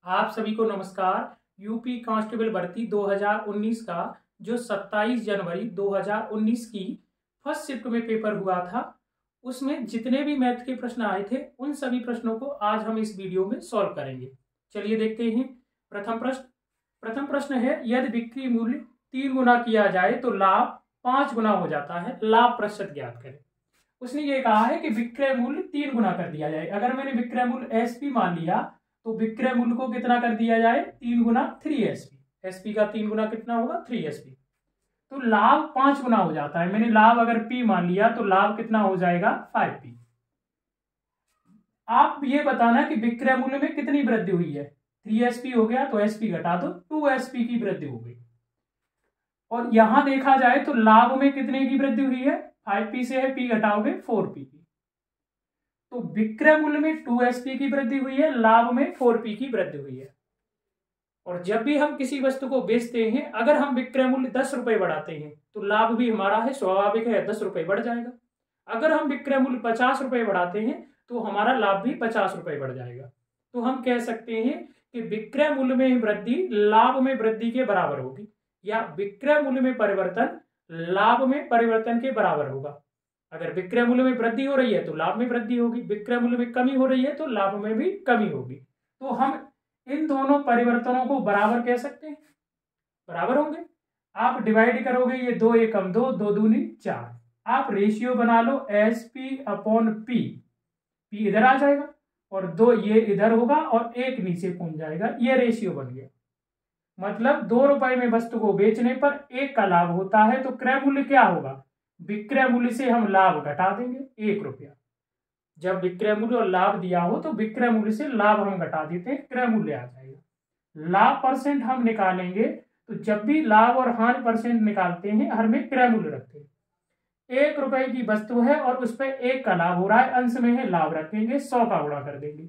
आप सभी को नमस्कार। यूपी कांस्टेबल भर्ती 2019 का जो 27 जनवरी 2019 की फर्स्ट शिफ्ट में पेपर हुआ था, उसमें जितने भी मैथ के प्रश्न आए थे उन सभी प्रश्नों को आज हम इस वीडियो में सॉल्व करेंगे। चलिए देखते हैं। प्रथम प्रश्न है, यदि बिक्री मूल्य 3 गुना किया जाए तो लाभ 5 गुना हो जाता है, लाभ प्रतिशत ज्ञात करें। उसने ये कहा है कि विक्रय मूल्य 3 गुना कर दिया जाए। अगर मैंने विक्रय मूल्य एसपी मान लिया तो विक्रय मूल्य को कितना कर दिया जाए, 3 गुना 3 एसपी का 3 गुना कितना होगा, 3 एसपी। तो लाभ 5 गुना हो जाता है। मैंने लाभ अगर पी मान लिया तो लाभ कितना हो जाएगा, 5p। आप ये बताना कि विक्रय मूल्य में कितनी वृद्धि हुई है। 3sp हो गया तो sp घटा दो, 2sp की वृद्धि हो गई। और यहां देखा जाए तो लाभ में कितने की वृद्धि हुई है, 5p से है p घटाओगे 4p की। तो विक्रय मूल्य में 2sp की वृद्धि हुई है, लाभ में 4p की वृद्धि हुई है। और जब भी हम किसी वस्तु को बेचते हैं, अगर हम विक्रय मूल्य 10 रुपए बढ़ाते हैं तो लाभ भी हमारा है स्वाभाविक है 10 रुपए बढ़ जाएगा। अगर हम विक्रय मूल्य 50 रुपए बढ़ाते हैं तो हमारा लाभ भी 50 रुपए बढ़ जाएगा। तो हम कह सकते हैं कि विक्रय मूल्य में वृद्धि लाभ में वृद्धि के बराबर होगी, या विक्रय मूल्य में परिवर्तन लाभ में परिवर्तन के बराबर होगा। अगर विक्रय मूल्य में वृद्धि हो रही है तो लाभ में वृद्धि होगी, विक्रय मूल्य में कमी हो रही है तो लाभ में भी कमी होगी। तो हम इन दोनों परिवर्तनों को बराबर कह सकते हैं, बराबर होंगे। आप डिवाइड करोगे, ये 2 एकम 2, 2 दूनी 4। आप रेशियो बना लो SP अपॉन P, P इधर आ जाएगा और 2 ये इधर होगा और 1 नीचे पहुंच जाएगा। ये रेशियो बन गया। मतलब 2 रुपए में वस्तु को बेचने पर 1 का लाभ होता है। तो क्रय मूल्य क्या होगा, विक्रय मूल्य से हम लाभ घटा देंगे 1 रुपया। जब विक्रय मूल्य और लाभ दिया हो तो विक्रय मूल्य से लाभ हम घटा देते हैं, क्रय मूल्य आ जाएगा। लाभ परसेंट हम निकालेंगे तो जब भी लाभ और हानि परसेंट निकालते हैं हर में क्रय मूल्य रखते हैं। 1 रुपए की वस्तु है और उस पर 1 का लाभ हो रहा है, अंश में है लाभ रखेंगे, 100 का गुणा कर देंगे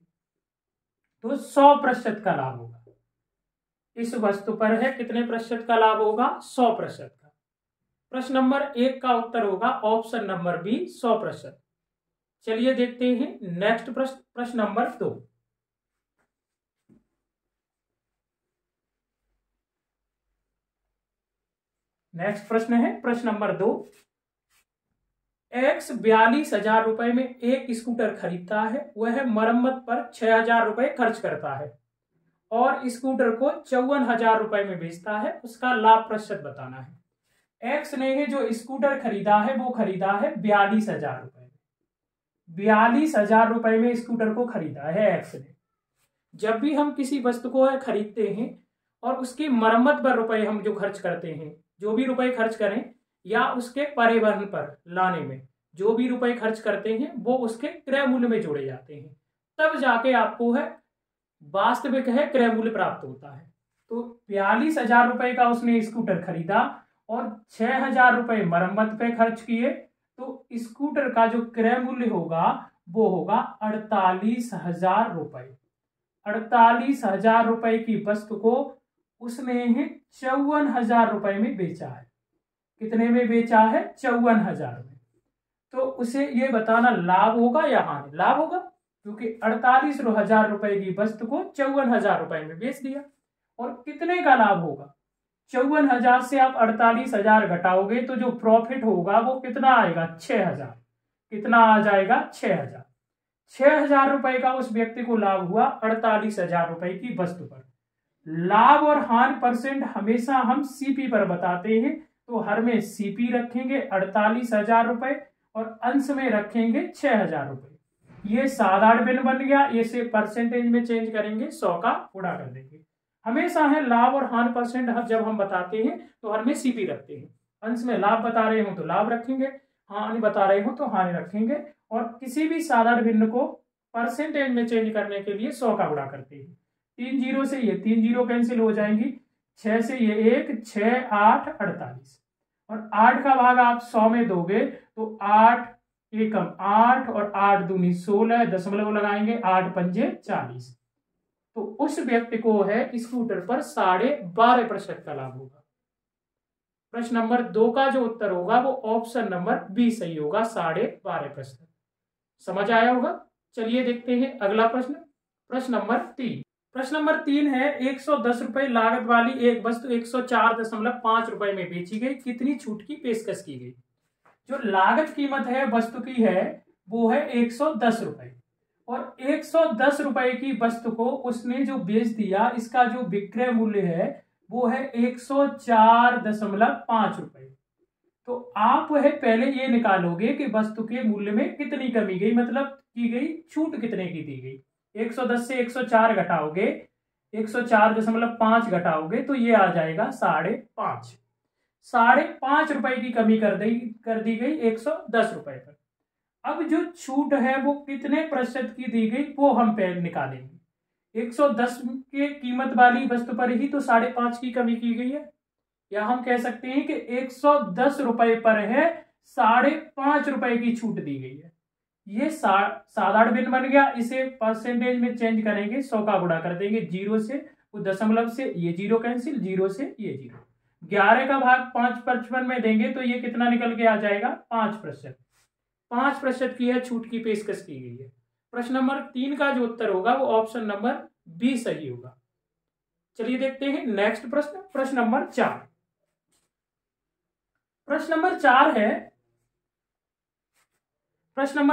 तो 100% का लाभ होगा। इस वस्तु पर है कितने प्रतिशत का लाभ होगा, 100% का। प्रश्न नंबर 1 का उत्तर होगा ऑप्शन नंबर बी, 100%। चलिए देखते हैं नेक्स्ट प्रश्न नंबर 2। नेक्स्ट प्रश्न है प्रश्न नंबर 2। एक्स 42,000 रुपए में एक स्कूटर खरीदता है, वह मरम्मत पर 6,000 रुपए खर्च करता है और स्कूटर को 54,000 रुपए में बेचता है। उसका लाभ प्रतिशत बताना है। एक्स ने जो स्कूटर खरीदा है वो खरीदा है 42,000 रुपए में। 42,000 रुपए में स्कूटर को खरीदा है एक्स ने। जब भी हम किसी वस्तु को खरीदते हैं और उसकी मरम्मत पर रुपए हम जो खर्च करते हैं, जो भी रुपए खर्च करें या उसके परिवहन पर लाने में जो भी रुपए खर्च करते हैं वो उसके क्रय मूल्य में जोड़े जाते हैं, तब जाके आपको है वास्तविक है क्रय मूल्य प्राप्त होता है। तो 42,000 रुपए का उसने स्कूटर खरीदा और 6,000 रुपए मरम्मत पे खर्च किए, तो स्कूटर का जो क्रय मूल्य होगा वो होगा 48,000 रुपए। 48,000 रुपए की वस्तु को उसने 54,000 रुपए में बेचा है। कितने में बेचा है, 54,000 में। तो उसे ये बताना लाभ होगा या हानि। लाभ होगा, क्योंकि 48,000 रुपए की वस्तु को 54,000 रुपए में बेच दिया। और कितने का लाभ होगा, 54,000 से आप 48,000 घटाओगे तो जो प्रॉफिट होगा वो कितना आएगा, 6,000। कितना आ जाएगा, 6,000। 6,000 रुपए का उस व्यक्ति को लाभ हुआ 48,000 रुपए की वस्तु पर। लाभ और हानि परसेंट हमेशा हम सीपी पर बताते हैं, तो हर में सीपी रखेंगे 48,000 रुपए और अंश में रखेंगे 6,000 रुपए। ये साधारण भिन्न बन गया, इसे परसेंटेज में चेंज करेंगे, 100 का गुणा कर देंगे। हमेशा है लाभ और हानि परसेंट जब हम बताते हैं तो हर में सीपी रखते हैं। अंश में लाभ बता रहे हो तो लाभ रखेंगे, हानि बता रहे हो तो हानि रखेंगे, और किसी भी साधारण भिन्न को परसेंटेज में चेंज करने के लिए 100 का गुणा करते हैं। 3 जीरो से ये 3 जीरो कैंसिल हो जाएंगी, 6 से ये 1, 6, 8, 48 और 8 का भाग आप 100 में दोगे तो 8 एकम 8 और 8 दूनी 16, दशमलव लगाएंगे, 8 पंजे 40। तो उस व्यक्ति को है स्कूटर पर 12.5% का लाभ होगा। प्रश्न नंबर 2 का जो उत्तर होगा वो ऑप्शन नंबर बी सही होगा, 12.5%। समझ आया होगा। चलिए देखते हैं अगला प्रश्न, प्रश्न नंबर 3। प्रश्न नंबर 3 है 110 रुपए लागत वाली एक वस्तु 104.5 रुपए में बेची गई, कितनी छूट की पेशकश की गई। जो लागत कीमत है वस्तु की है वो है 110 रुपए, और 110 रुपए की वस्तु को उसने जो बेच दिया, इसका जो विक्रय मूल्य है वो है 104.5 रुपए। तो आप वह पहले ये निकालोगे कि वस्तु के मूल्य में कितनी कमी गई, मतलब की गई छूट कितने की दी गई। 110 से 104 घटाओगे, 104.5 घटाओगे तो ये आ जाएगा 5.5। 5.5 रुपए की कमी कर दी गई 110 रुपए पर। अब जो छूट है वो कितने प्रतिशत की दी गई वो हम पहले निकालेंगे। 110 के कीमत वाली वस्तु पर ही तो 5.5 की कमी की गई है, या हम कह सकते हैं कि 110 रुपए पर है 5.5 रुपए की छूट दी गई है। ये साधारण भिन्न बन गया, इसे परसेंटेज में चेंज करेंगे, 100 का गुणा कर देंगे 0 से, वो दशमलव से ये 0 कैंसिल, 0 से ये 0, 11 का भाग 5/55 में देंगे तो ये कितना निकल के आ जाएगा 5%। 5% की है छूट की पेशकश की गई है। प्रश्न नंबर 3 का जो उत्तर होगा वो ऑप्शन नंबर बी सही होगा। चलिए देखते हैं नेक्स्ट प्रश्न, प्रश्न नंबर 4। प्रश्न नंबर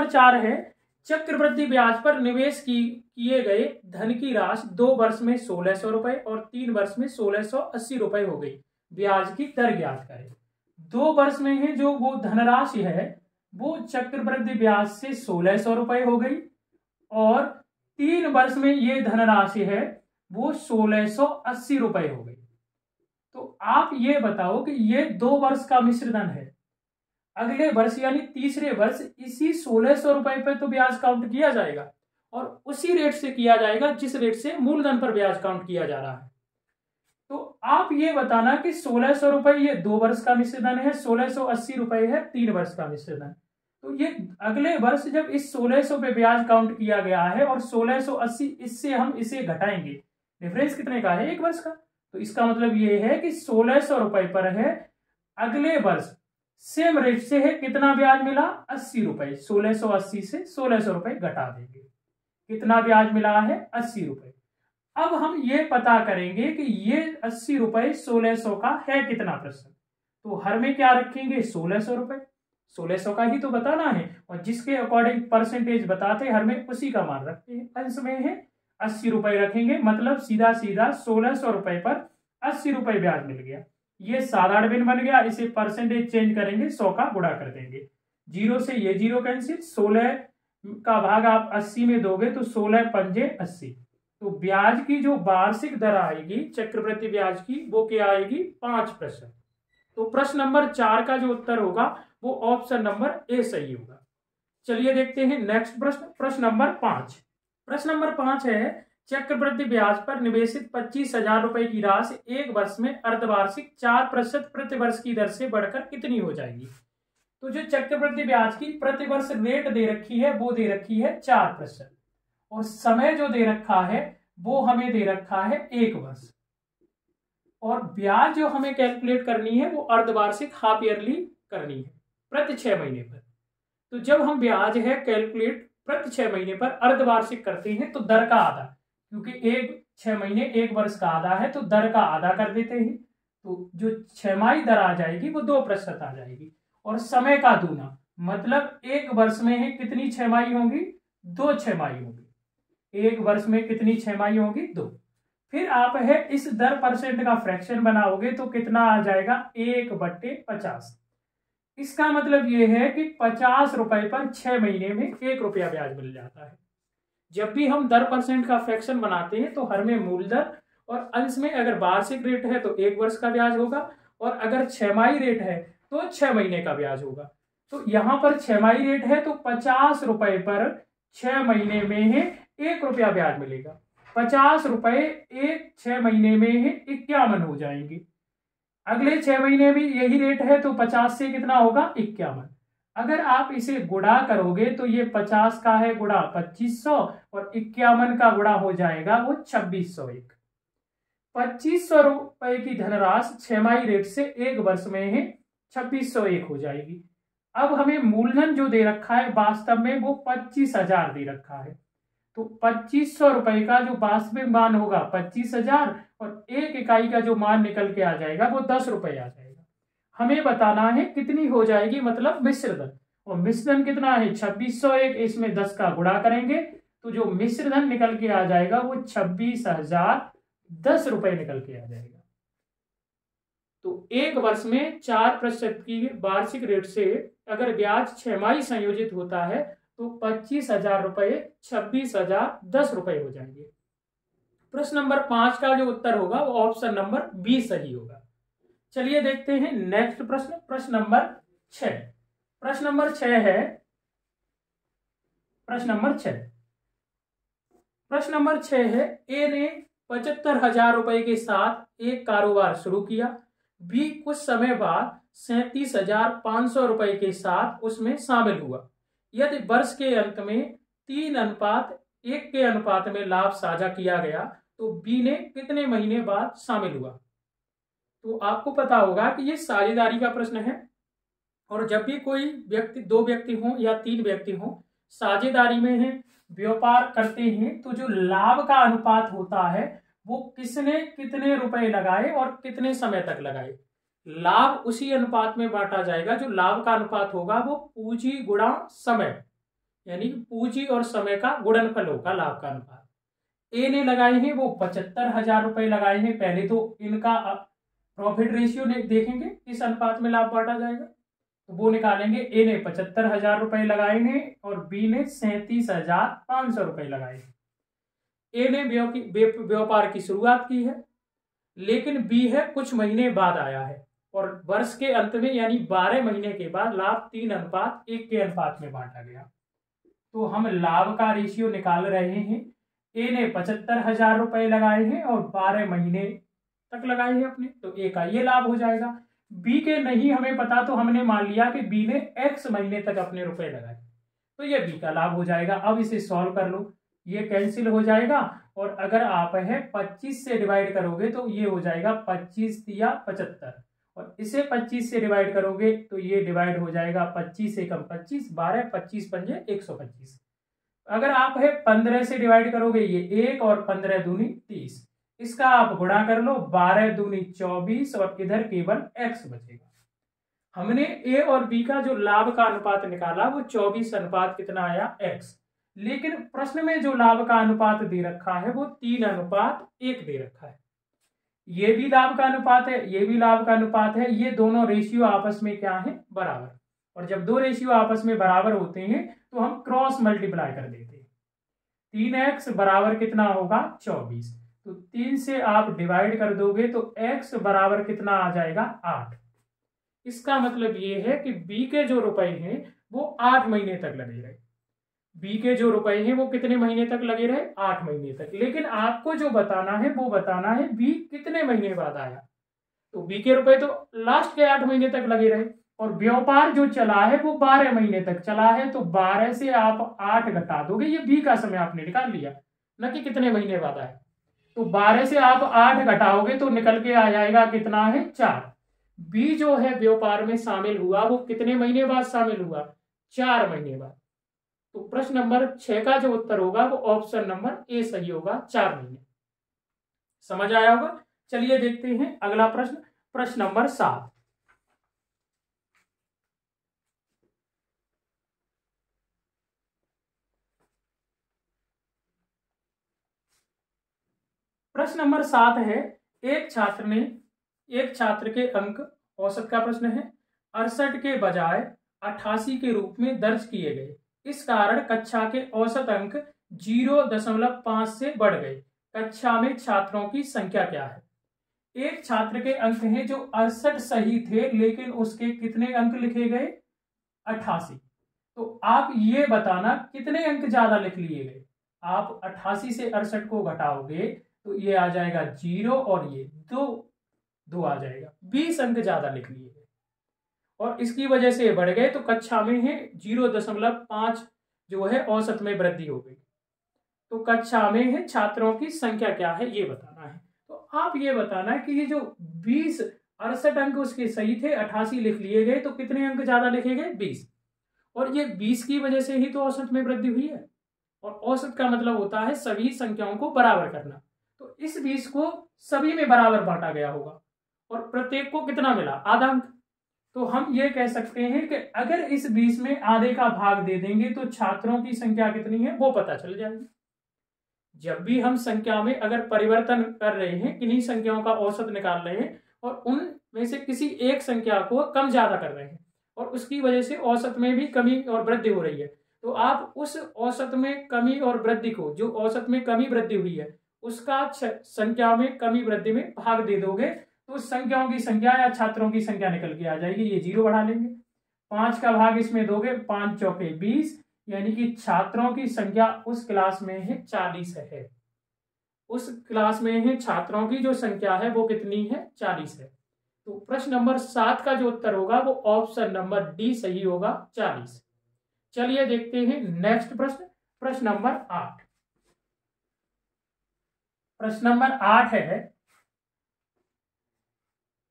4 है चक्रवृद्धि ब्याज पर निवेश किए गए धन की राशि 2 वर्ष में 1600 रुपए और 3 वर्ष में 1680 रुपए हो गई, ब्याज की दर ज्ञात करें। 2 वर्ष में है जो वो धनराशि है वो चक्रवृद्धि ब्याज से 1600 रुपए हो गई, और 3 वर्ष में ये धनराशि है वो 1680 रुपए हो गई। तो आप ये बताओ कि ये 2 वर्ष का मिश्रधन है, अगले वर्ष यानी तीसरे वर्ष इसी 1600 रुपए पे तो ब्याज काउंट किया जाएगा, और उसी रेट से किया जाएगा जिस रेट से मूलधन पर ब्याज काउंट किया जा रहा है। तो आप ये बताना कि 1600 रुपए ये 2 वर्ष का मिश्रधन है, 1680 रुपए है 3 वर्ष का मिश्रधन। तो ये अगले वर्ष जब इस 1600 पे ब्याज काउंट किया गया है और 1680 इससे हम इसे घटाएंगे, डिफरेंस कितने का है 1 वर्ष का, तो इसका मतलब ये है कि 1600 रुपए पर है अगले वर्ष सेम रेट से है कितना ब्याज मिला 80 रुपए, 1680 से 1600 रुपए घटा देंगे, कितना ब्याज मिला है 80 रुपए। अब हम ये पता करेंगे कि ये 80 रुपए 1600 का है कितना प्रतिशत, तो हर में क्या रखेंगे 1600 रुपए, 1600 का ही तो बताना है, और जिसके अकॉर्डिंग परसेंटेज बताते हर में उसी का मान रखते हैं। अंश में है 80 रुपए रखेंगे, मतलब सीधा सीधा 1600 रुपए पर 80 रुपए ब्याज मिल गया। ये साधारण भिन्न बन गया, इसे परसेंटेज चेंज करेंगे, 100 का गुणा कर देंगे, 0 से ये 0 कैंसिल, 16 का भाग आप 80 में दोगे तो 16 पंजे 80। तो ब्याज की जो वार्षिक दर आएगी चक्रवृद्धि ब्याज की वो क्या आएगी 5%। तो प्रश्न नंबर 4 का जो उत्तर होगा वो ऑप्शन नंबर ए सही होगा। चलिए देखते हैं नेक्स्ट प्रश्न, प्रश्न नंबर 5। प्रश्न नंबर 5 है चक्रवृद्धि ब्याज पर निवेशित 25,000 रुपए की राशि 1 वर्ष में अर्धवार्षिक 4% प्रति वर्ष की दर से बढ़कर कितनी हो जाएगी। तो जो चक्रवृद्धि ब्याज की प्रति वर्ष रेट दे रखी है वो दे रखी है 4%, और समय जो दे रखा है वो हमें दे रखा है 1 वर्ष, और ब्याज जो हमें कैलकुलेट करनी है वो अर्धवार्षिक हाफ ईयरली करनी है प्रति 6 महीने पर। तो जब हम ब्याज है कैलकुलेट प्रति 6 महीने पर अर्धवार्षिक करते हैं तो दर का आधा, क्योंकि 6 महीने 1 वर्ष का आधा है तो दर का आधा कर देते हैं, तो जो छमाही दर आ जाएगी वो 2% आ जाएगी, और समय का दूना, मतलब 1 वर्ष में है कितनी छमाही होंगी 2 छमाही होंगी, 1 वर्ष में कितनी छमाही होंगी 2। फिर आप है इस दर परसेंट का फ्रैक्शन बनाओगे तो कितना आ जाएगा 1/50। इसका मतलब ये है कि 50 रुपए पर 6 महीने में 1 रुपया ब्याज मिल जाता है। जब भी हम दर परसेंट का फ्रैक्शन बनाते हैं तो हर में मूल दर और अंश में अगर वार्षिक रेट है तो 1 वर्ष का ब्याज होगा, और अगर छमाही रेट है तो 6 महीने का ब्याज होगा। तो यहाँ पर छमाही रेट है तो 50 रुपए पर 6 महीने में है 1 रुपया ब्याज मिलेगा। 50 रुपए 6 महीने में है 51 हो जाएंगे। अगले 6 महीने भी यही रेट है तो 50 से कितना होगा 51। अगर आप इसे गुणा करोगे तो ये 50 का है गुणा 2500 और 51 का गुणा हो जाएगा वो 2601। 2500 रुपए की धनराशि छमाही रेट से 1 वर्ष में है 2601 हो जाएगी। अब हमें मूलधन जो दे रखा है वास्तव में वो 25,000 दे रखा है, तो 2500 रुपए का जो वास्तविक मान होगा 25,000 और 1 इकाई का जो मान निकल के आ जाएगा वो 10 रुपए आ जाएगा। हमें बताना है कितनी हो जाएगी, मतलब मिश्र धन, और मिश्र धन कितना है 2601, इसमें 10 का गुणा करेंगे तो जो मिश्र धन निकल के आ जाएगा वो 26,010 रुपए निकल के आ जाएगा। तो एक वर्ष में 4% की वार्षिक रेट से अगर ब्याज छमाही संयोजित होता है तो 25,000 रुपए 26,010 रुपए हो जाएंगे। प्रश्न नंबर 5 का जो उत्तर होगा वो ऑप्शन नंबर बी सही होगा। चलिए देखते हैं नेक्स्ट प्रश्न, प्रश्न नंबर 6। प्रश्न नंबर 6 है, प्रश्न नंबर 6 है, ए ने 75,000 रुपए के साथ एक कारोबार शुरू किया, बी कुछ समय बाद 37,500 रुपए के साथ उसमें शामिल हुआ। यदि वर्ष के अंत में 3:1 के अनुपात में लाभ साझा किया गया तो बी ने कितने महीने बाद शामिल हुआ। तो आपको पता होगा कि ये साझेदारी का प्रश्न है, और जब भी कोई व्यक्ति, 2 व्यक्ति हों या 3 व्यक्ति हों, साझेदारी में है, व्यापार करते हैं, तो जो लाभ का अनुपात होता है वो किसने कितने रुपए लगाए और कितने समय तक लगाए, लाभ उसी अनुपात में बांटा जाएगा। जो लाभ का अनुपात होगा वो पूंजी गुणा समय, यानी पूंजी और समय का गुणनफल होगा लाभ का अनुपात। ए ने लगाए हैं वो 75,000 रुपए लगाए हैं। पहले तो इनका प्रॉफिट रेशियो देखेंगे किस अनुपात में लाभ बांटा जाएगा, तो वो निकालेंगे। ए ने 75,000 रुपए लगाए हैं और बी ने 37,500 रुपए लगाए हैं। ए ने व्यापार की शुरुआत की है, लेकिन बी है कुछ महीने बाद आया है, और वर्ष के अंत में यानी 12 महीने के बाद लाभ 3:1 के अनुपात में बांटा गया। तो हम लाभ का रेशियो निकाल रहे हैं। ए ने 75,000 रुपए लगाए हैं और 12 महीने तक लगाए हैं अपने, तो ए का ये लाभ हो जाएगा। बी के नहीं हमें पता, तो हमने मान लिया कि बी ने x महीने तक अपने रुपए लगाए, तो ये बी का लाभ हो जाएगा। अब इसे सॉल्व कर लो, ये कैंसिल हो जाएगा, और अगर आप है 25 से डिवाइड करोगे तो ये हो जाएगा 25 या 75, और इसे 25 से डिवाइड करोगे तो ये डिवाइड हो जाएगा 25 से कम 25, 12, 25 पंजे 125। अगर आप है 15 से डिवाइड करोगे ये 1 और 15 दूनी 30, इसका आप गुणा कर लो, 12 दूनी 24 और इधर केवल x बचेगा। हमने ए और बी का जो लाभ का अनुपात निकाला वो 24 अनुपात कितना आया x, लेकिन प्रश्न में जो लाभ का अनुपात दे रखा है वो 3:1 दे रखा है। ये भी लाभ का अनुपात है, ये भी लाभ का अनुपात है, ये दोनों रेशियो आपस में क्या है, बराबर। और जब 2 रेशियो आपस में बराबर होते हैं तो हम क्रॉस मल्टीप्लाई कर देते हैं। 3x बराबर कितना होगा 24, तो 3 से आप डिवाइड कर दोगे तो x बराबर कितना आ जाएगा 8। इसका मतलब ये है कि बी के जो रुपए हैं वो 8 महीने तक लगे रहे। बी के जो रुपए हैं वो कितने महीने तक लगे रहे, 8 महीने तक। लेकिन आपको जो बताना है वो बताना है बी कितने महीने बाद आया। तो बी के रुपए तो लास्ट के 8 महीने तक लगे रहे, और व्यापार जो चला है वो 12 महीने तक चला है, तो 12 से आप 8 घटा दोगे, ये बी का समय आपने निकाल लिया, न कि कितने महीने बाद आया। तो 12 से आप 8 घटाओगे तो निकल के आ जाएगा कितना है 4। बी जो है व्यापार में शामिल हुआ वो कितने महीने बाद शामिल हुआ, 4 महीने बाद। तो प्रश्न नंबर 6 का जो उत्तर होगा वो ऑप्शन नंबर ए सही होगा, 4 महीने। समझ आया होगा। चलिए देखते हैं अगला प्रश्न, प्रश्न नंबर 7। प्रश्न नंबर 7 है, एक छात्र के अंक, औसत का प्रश्न है, 68 के बजाय 88 के रूप में दर्ज किए गए। इस कारण कक्षा के औसत अंक 0.5 से बढ़ गए। कक्षा में छात्रों की संख्या क्या है। एक छात्र के अंक हैं जो 68 सही थे, लेकिन उसके कितने अंक लिखे गए 88। तो आप ये बताना कितने अंक ज्यादा लिख लिए गए। आप 88 से 68 को घटाओगे तो ये आ जाएगा 0 और ये 2 आ जाएगा, 20 अंक ज्यादा लिख लिए गए, और इसकी वजह से बढ़ गए। तो कक्षा में है 0.5 जो है औसत में वृद्धि हो गई। तो कक्षा में है छात्रों की संख्या क्या है ये बताना है। तो आप ये बताना है कि ये जो 68 अंक उसके सही थे, 88 लिख लिए गए, तो कितने अंक ज्यादा लिखे गए 20, और ये 20 की वजह से ही तो औसत में वृद्धि हुई है। और औसत का मतलब होता है सभी संख्याओं को बराबर करना। तो इस 20 को सभी में बराबर बांटा गया होगा और प्रत्येक को कितना मिला, आधा अंक। तो हम ये कह सकते हैं कि अगर इस 20 में आधे का भाग दे देंगे तो छात्रों की संख्या कितनी है वो पता चल जाएगी। जब भी हम संख्या में अगर परिवर्तन कर रहे हैं, किन्हीं संख्याओं का औसत निकाल रहे हैं और उनमें से किसी एक संख्या को कम ज्यादा कर रहे हैं और उसकी वजह से औसत में भी कमी और वृद्धि हो रही है, तो आप उस औसत में कमी और वृद्धि को, जो औसत में कमी वृद्धि हुई है उसका संख्या में कमी वृद्धि में भाग दे दोगे तो संख्याओं की संख्या या छात्रों की संख्या निकल के आ जाएगी। ये 0 बढ़ा लेंगे, 5 का भाग इसमें दोगे, 5 चौके 20, यानी कि छात्रों की संख्या उस क्लास में है 40 है। उस क्लास में है छात्रों की जो संख्या है वो कितनी है, 40 है। तो प्रश्न नंबर 7 का जो उत्तर होगा वो ऑप्शन नंबर डी सही होगा, 40। चलिए देखते हैं नेक्स्ट प्रश्न, प्रश्न नंबर 8। प्रश्न नंबर 8 है,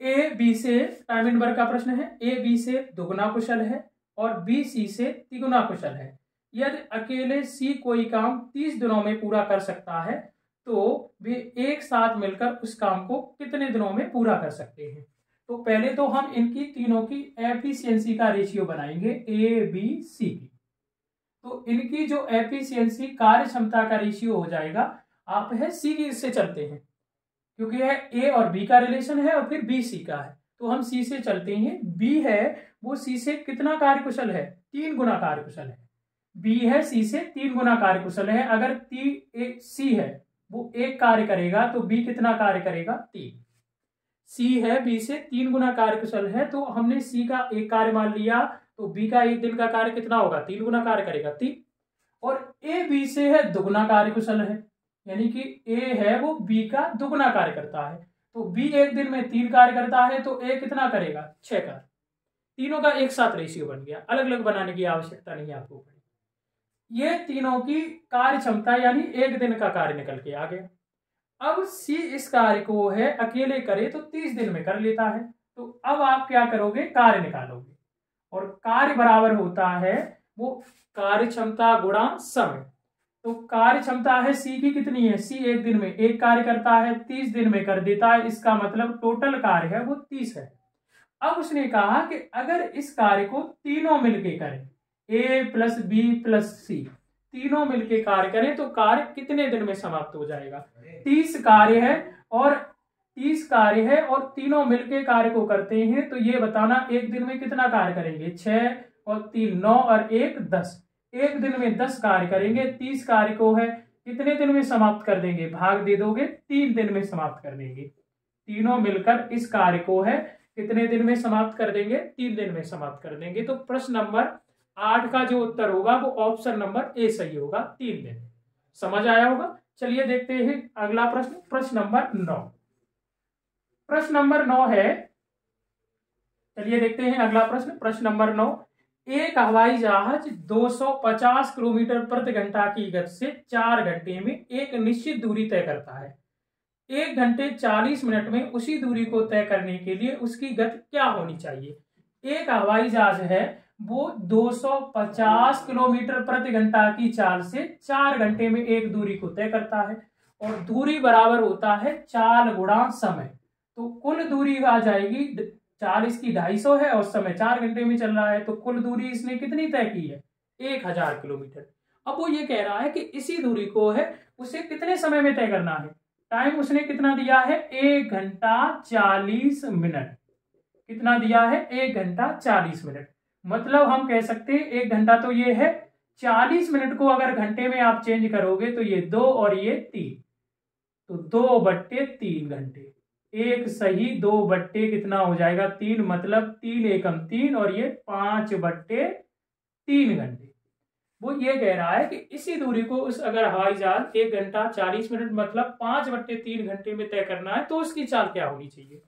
ए बी से टाइम इन वर्क का प्रश्न है। ए बी से दुगुना कुशल है और बी सी से तिगुना कुशल है। यदि अकेले सी कोई काम 30 दिनों में पूरा कर सकता है तो वे एक साथ मिलकर उस काम को कितने दिनों में पूरा कर सकते हैं। तो पहले तो हम इनकी तीनों की एफिशिएंसी का रेशियो बनाएंगे, ए बी सी की। तो इनकी जो एफिशिएंसी कार्य क्षमता का रेशियो हो जाएगा, आप है सी की इससे चलते हैं क्योंकि यह ए और बी का रिलेशन है और फिर बी सी का है, तो हम सी से चलते हैं। बी है वो सी से कितना कार्यकुशल है, 3 गुना कार्यकुशल है। बी है सी से 3 गुना कार्यकुशल है। अगर सी है वो एक कार्य करेगा तो बी कितना कार्य करेगा, 3। सी है बी से 3 गुना कार्यकुशल है, तो हमने सी का एक कार्य मान लिया, तो बी का एक दिन का कार्य कितना होगा, 3 गुना कार्य करेगा, 3। और ए बी से है दुगुना कार्यकुशल है, यानी कि ए है वो बी का दुगुना कार्य करता है, तो बी एक दिन में 3 कार्य करता है तो ए कितना करेगा, 6 कार्य। तीनों का एक साथ रेशियो बन गया, अलग अलग बनाने की आवश्यकता नहीं आपको पड़ी। ये तीनों की कार्य क्षमता यानी एक दिन का कार्य निकल के आ गया। अब सी इस कार्य को है अकेले करे तो 30 दिन में कर लेता है, तो अब आप क्या करोगे, कार्य निकालोगे और कार्य बराबर होता है वो कार्य क्षमता गुणा समय। तो कार्य क्षमता है सी की कितनी है, सी एक दिन में एक कार्य करता है, 30 दिन में कर देता है, इसका मतलब टोटल कार्य है वो 30 है। अब उसने कहा कि अगर इस कार्य को तीनों मिलके करें, ए प्लस बी प्लस सी तीनों मिलके कार्य करें तो कार्य कितने दिन में समाप्त हो जाएगा, 30 कार्य है और 30 कार्य है और तीनों मिलके कार्य को करते हैं, तो ये बताना एक दिन में कितना कार्य करेंगे, 6 और 3 9 और 1 10, एक दिन में 10 कार्य करेंगे। 30 कार्य को है कितने दिन में समाप्त कर देंगे, भाग दे दोगे, 3 दिन में समाप्त कर देंगे। तीनों मिलकर इस कार्य को है कितने दिन में समाप्त कर देंगे, 3 दिन में समाप्त कर देंगे। तो प्रश्न नंबर 8 का जो उत्तर होगा वो ऑप्शन नंबर ए सही होगा, 3 दिन। समझ आया होगा। चलिए देखते हैं अगला प्रश्न, प्रश्न नंबर 9। प्रश्न नंबर 9 है, चलिए देखते हैं अगला प्रश्न, प्रश्न नंबर 9। एक हवाई जहाज 250 किलोमीटर प्रति घंटा की गति से 4 घंटे में एक निश्चित दूरी तय करता है। 1 घंटे 40 मिनट में उसी दूरी को तय करने के लिए उसकी गति क्या होनी चाहिए। एक हवाई जहाज है वो 250 किलोमीटर प्रति घंटा की चाल से 4 घंटे में एक दूरी को तय करता है और दूरी बराबर होता है चाल गुणा समय। तो कुल दूरी आ जाएगी, चाल इसकी 250 है और समय 4 घंटे में चल रहा है, तो कुल दूरी इसने कितनी तय की है, 1000 किलोमीटर। अब वो ये कह रहा है कि इसी दूरी को है उसे कितने समय में तय करना है। टाइम उसने कितना दिया है, 1 घंटा 40 मिनट। कितना दिया है, 1 घंटा 40 मिनट। मतलब हम कह सकते हैं 1 घंटा तो ये है, 40 मिनट को अगर घंटे में आप चेंज करोगे तो ये 2 और ये 3, तो 2/3 घंटे। एक सही 2/, कितना हो जाएगा, 3, मतलब 3 एकम 3 और ये 5/3 घंटे। वो ये कह रहा है कि इसी दूरी को उस अगर हवाई जहाज 1 घंटा 40 मिनट मतलब 5/3 घंटे में तय करना है तो उसकी चाल क्या होनी चाहिए।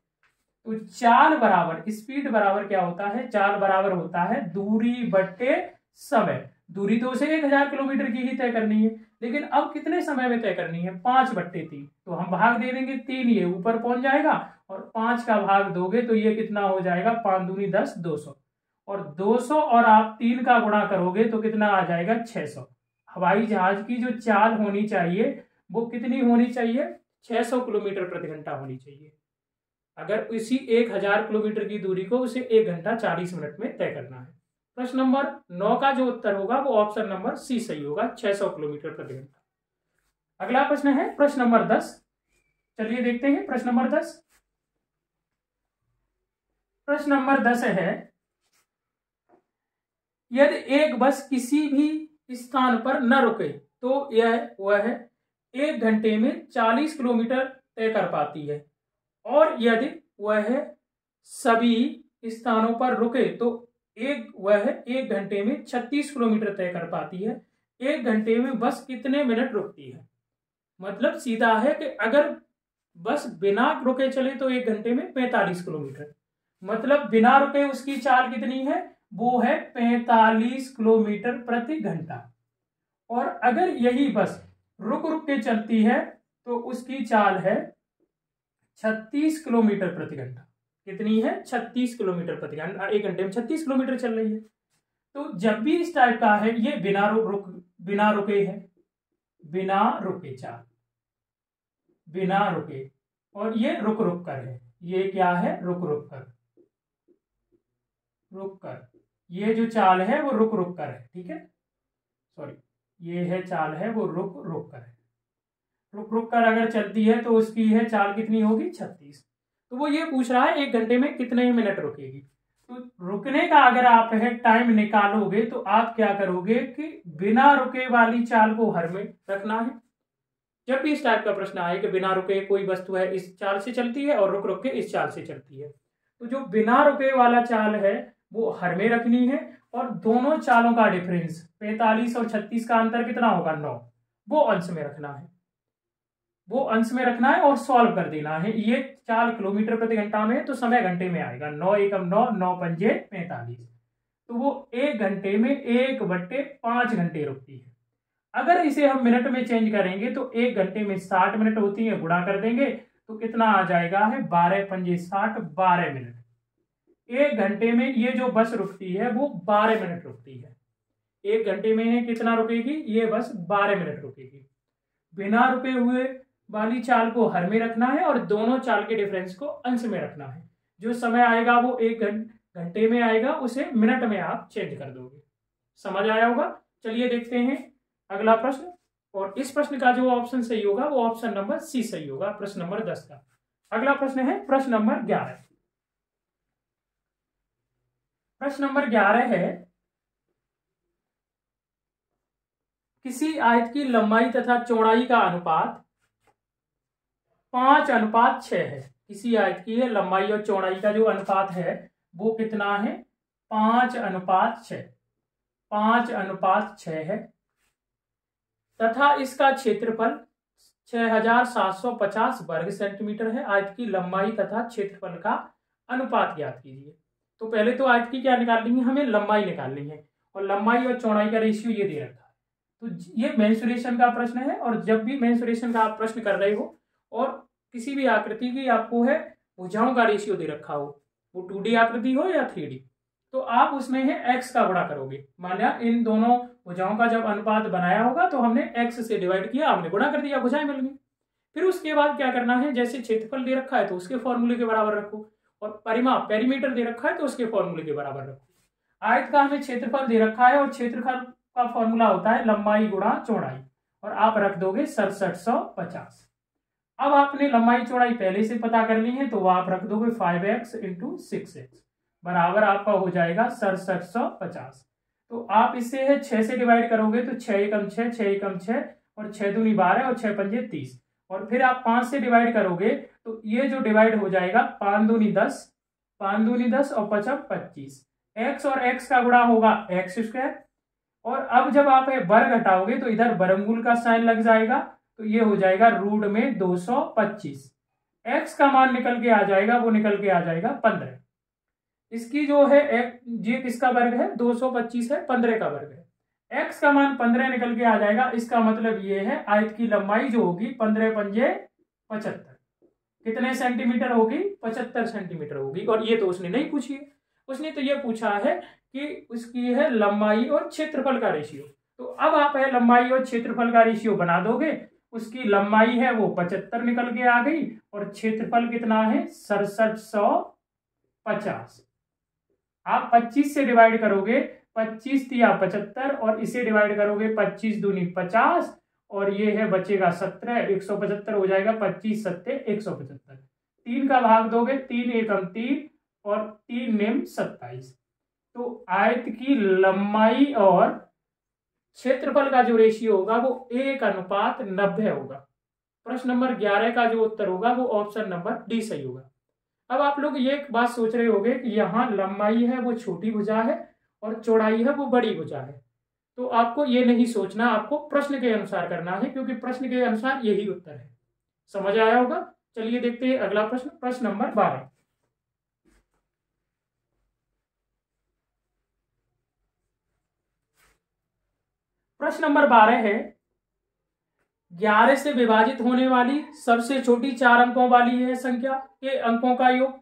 तो चाल बराबर स्पीड बराबर क्या होता है, चाल बराबर होता है दूरी बट्टे समय। दूरी तो उसे 1000 किलोमीटर की ही तय करनी है, लेकिन अब कितने समय में तय करनी है, 5/3। तो हम भाग दे देंगे, 3 ये ऊपर पहुंच जाएगा और 5 का भाग दोगे तो ये कितना हो जाएगा, 5 दूनी 10, 200 और 200 और आप 3 का गुणा करोगे तो कितना आ जाएगा, 600। हवाई जहाज की जो चाल होनी चाहिए वो कितनी होनी चाहिए, 600 किलोमीटर प्रति घंटा होनी चाहिए। अगर इसी 1000 किलोमीटर की दूरी को उसे 1 घंटा 40 मिनट में तय करना है। प्रश्न नंबर 9 का जो उत्तर होगा वो ऑप्शन नंबर सी सही होगा, 600 किलोमीटर प्रति घंटा। अगला प्रश्न है प्रश्न नंबर 10। चलिए देखते हैं प्रश्न नंबर 10। प्रश्न नंबर 10 है, यदि एक बस किसी भी स्थान पर न रुके तो वह 1 घंटे में 40 किलोमीटर तय कर पाती है, और यदि वह सभी स्थानों पर रुके तो वह 1 घंटे में 36 किलोमीटर तय कर पाती है। 1 घंटे में बस कितने मिनट रुकती है? मतलब सीधा है कि अगर बस बिना रुके चले तो 1 घंटे में 45 किलोमीटर, मतलब बिना रुके उसकी चाल कितनी है, वो है 45 किलोमीटर प्रति घंटा। और अगर यही बस रुक रुक के चलती है तो उसकी चाल है 36 किलोमीटर प्रति घंटा। कितनी है? 36 किलोमीटर प्रति घंटा। 1 घंटे में 36 किलोमीटर चल रही है। तो जब भी इस टाइप का है, ये बिना रुके है, बिना रुके चाल, बिना रुके, और ये रुक रुक कर है। ये क्या है? रुक रुक कर, रुक कर। ये जो चाल है वो रुक रुक कर है, ठीक है, सॉरी, ये है चाल है वो रुक रुक कर है। रुक रुक कर अगर चलती है तो उसकी है चाल कितनी होगी? 36। तो वो ये पूछ रहा है 1 घंटे में कितने मिनट रुकेगी। तो रुकने का अगर आप है टाइम निकालोगे तो आप क्या करोगे कि बिना रुके वाली चाल को हर में रखना है। जब भी इस टाइप का प्रश्न आए कि बिना रुके कोई वस्तु है इस चाल से चलती है और रुक रुक के इस चाल से चलती है, तो जो बिना रुके वाला चाल है वो हर में रखनी है, और दोनों चालों का डिफरेंस 45 और 36 का अंतर कितना होगा? 9, वो अंश में रखना है, वो अंश में रखना है और सॉल्व कर देना है। ये चाल किलोमीटर प्रति घंटा में तो समय घंटे में आएगा। 9 एकम 9, 9 पंजे 45, तो वो 1 घंटे में 1/5 घंटे रुकती है। अगर इसे हम मिनट में चेंज करेंगे तो 1 घंटे में 60 मिनट होती है, गुणा कर देंगे तो कितना आ जाएगा है? 12 पंजे 60, 12 मिनट। 1 घंटे में ये जो बस रुकती है वो 12 मिनट रुकती है। 1 घंटे में कितना रुकेगी? ये बस 12 मिनट रुकेगी। बिना रुके हुए वाली चाल को हर में रखना है और दोनों चाल के डिफरेंस को अंश में रखना है। जो समय आएगा वो 1 घंटे में आएगा, उसे मिनट में आप चेंज कर दोगे। समझ आया होगा। चलिए देखते हैं अगला प्रश्न, और इस प्रश्न का जो ऑप्शन सही होगा वो ऑप्शन नंबर सी सही होगा, प्रश्न नंबर 10 का। अगला प्रश्न है प्रश्न नंबर 11। प्रश्न नंबर 11 है, किसी आयत की लंबाई तथा चौड़ाई का अनुपात 5:6 है। किसी आयत की लंबाई और चौड़ाई का जो अनुपात है वो कितना है? 5:6, 5:6 है, तथा इसका क्षेत्रफल 6750 वर्ग सेंटीमीटर है। आयत की लंबाई तथा क्षेत्रफल का अनुपात ज्ञात कीजिए। तो पहले तो आयत की क्या निकालनी है? हमें लंबाई निकालनी है, और लंबाई और चौड़ाई का रेशियो ये दे रखा है। तो ये मेंसुरेशन का प्रश्न है, और जब भी मेंसुरेशन का आप प्रश्न कर रहे हो और किसी भी आकृति की आपको है भुजाओं का रेशियो दे रखा हो, वो 2D आकृति हो या 3D, तो आप उसमें है x का गुणा करोगे। मान लिया इन दोनों भुजाओं का जब अनुपात बनाया होगा तो हमने x से डिवाइड किया, हमने गुणा कर दिया, भुजाएं मिल गई। फिर उसके बाद क्या करना है? जैसे क्षेत्रफल दे रखा है तो उसके फॉर्मूले के बराबर रखो, और परिमाप पेरीमीटर दे रखा है तो उसके फॉर्मूले के बराबर रखो। आयत का हमें क्षेत्रफल दे रखा है, और क्षेत्रफल का फॉर्मूला होता है लंबाई गुणा चौड़ाई, और आप रख दोगे 6750। अब आपने लंबाई चौड़ाई पहले से पता कर ली है तो वह आप रख दोगे 5x × 6x बराबर आपका हो जाएगा 6750। तो आप इसे है 6 से डिवाइड करोगे तो 6 एकम 6, 6 एकम 6, और 6 दूनी 12 और 6 पंजे 30, और फिर आप 5 से डिवाइड करोगे तो ये जो डिवाइड हो जाएगा 5 दूनी 10, 5 दूनी 10 और 5 25। x और x का गुणा होगा x², और अब जब आप वर्ग हटाओगे तो इधर वर्गमूल का साइन लग जाएगा, तो ये हो जाएगा रूट में 225। x का मान निकल के आ जाएगा, वो निकल के आ जाएगा 15। इसकी जो है ये किसका वर्ग है? 225 है, 15 का वर्ग है। x का मान 15 निकल के आ जाएगा। इसका मतलब ये है आयत की लंबाई जो होगी 15 पंजे 75, कितने सेंटीमीटर होगी? 75 सेंटीमीटर होगी। और ये तो उसने नहीं पूछी है, उसने तो ये पूछा है कि उसकी है लंबाई और क्षेत्रफल का रेशियो। तो अब आप है लंबाई और क्षेत्रफल का रेशियो बना दोगे। उसकी लंबाई है वो 75 निकल के आ गई और क्षेत्रफल कितना है 6750। आप 25 से डिवाइड करोगे, 25 तिया 75 और इसे डिवाइड करोगे 25 दूनी 50 और ये है बचेगा 17, 175 हो जाएगा, 25 सत्ते 175। 3 का भाग दोगे, 3 एकम 3 और 3 निम 27। तो आयत की लंबाई और क्षेत्रफल का जो रेशियो होगा वो 1:90 होगा। प्रश्न नंबर 11 का जो उत्तर होगा वो ऑप्शन नंबर डी सही होगा। अब आप लोग ये एक बात सोच रहे होंगे कि यहाँ लंबाई है वो छोटी भुजा है और चौड़ाई है वो बड़ी भुजा है। तो आपको ये नहीं सोचना, आपको प्रश्न के अनुसार करना है, क्योंकि प्रश्न के अनुसार यही उत्तर है। समझ आया होगा। चलिए देखते हैं अगला प्रश्न, प्रश्न नंबर 12। प्रश्न नंबर 12 है 11 से विभाजित होने वाली सबसे छोटी 4 अंकों वाली है संख्या के अंकों का योग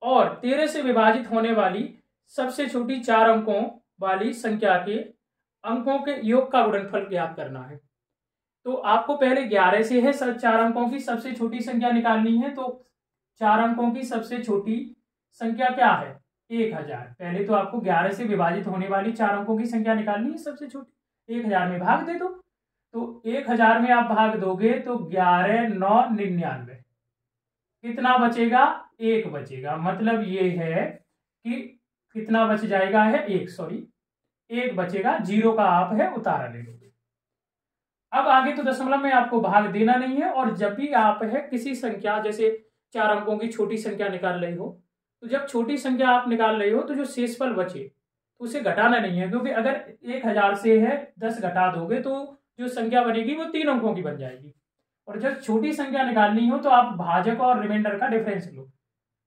और 13 से विभाजित होने वाली सबसे छोटी 4 अंकों वाली संख्या के अंकों के योग का गुणनफल ज्ञात करना है। तो आपको पहले 11 से है 4 अंकों की सबसे छोटी संख्या निकालनी है। तो 4 अंकों की सबसे छोटी संख्या क्या है 1000। पहले तो आपको 11 से विभाजित होने वाली 4 अंकों की संख्या निकालनी है सबसे छोटी। 1000 में भाग दे दो। तो 1000 में आप भाग दोगे तो 11 9 99, कितना बचेगा 1 बचेगा। मतलब ये है कि कितना बच जाएगा है 1 बचेगा, 0 का आप है उतारा ले लोगे। अब आगे तो दशमलव में आपको भाग देना नहीं है। और जब भी आप है किसी संख्या जैसे 4 अंकों की छोटी संख्या निकाल रहे हो, तो जब छोटी संख्या आप निकाल रहे हो तो जो शेषफल बचे तो उसे घटाना नहीं है, क्योंकि अगर 1000 से है 10 घटा दोगे तो जो संख्या बनेगी वो 3 अंकों की बन जाएगी। और जब छोटी संख्या निकालनी हो तो आप भाजक और रिमाइंडर का डिफरेंस लो।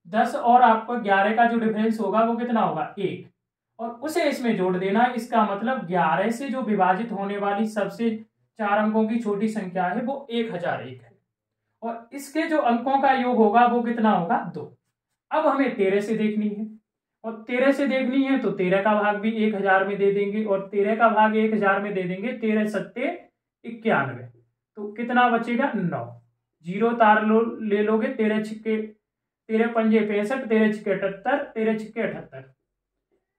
10 और आपको 11 का जो डिफरेंस होगा वो कितना होगा 1, और उसे इसमें जोड़ देना। इसका मतलब 11 से जो विभाजित होने वाली सबसे 4 अंकों की छोटी संख्या है वो 1001 है और इसके जो अंकों का योग होगा वो कितना होगा 2। अब हमें 13 से देखनी है और 13 से देखनी है तो 13 का भाग भी 1000 में दे देंगे और 13 का भाग 1000 में दे देंगे। 13 सत्ते 91, तो कितना बचेगा 9। 0 तार ले लोगे, 13 छिक्के 13 पंजे 65, 13 छिक्के 78, 13 छिक्के 78।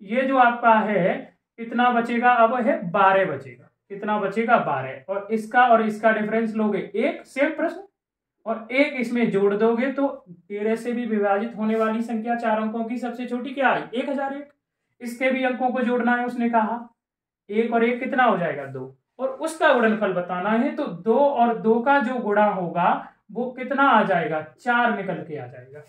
ये जो आपका है कितना बचेगा अब है 12 बचेगा। कितना बचेगा 12 और इसका डिफरेंस लोगे 1, सेम प्रश्न, और 1 इसमें जोड़ दोगे तो 13 से भी विभाजित होने वाली संख्या 4 अंकों की सबसे छोटी क्या आई 1001। इसके भी अंकों को जोड़ना है, उसने कहा 1 और 1 कितना हो जाएगा 2 और उसका गुणनफल बताना है। तो 2 और 2 का जो गुणा होगा वो कितना आ जाएगा 4 निकल के आ जाएगा।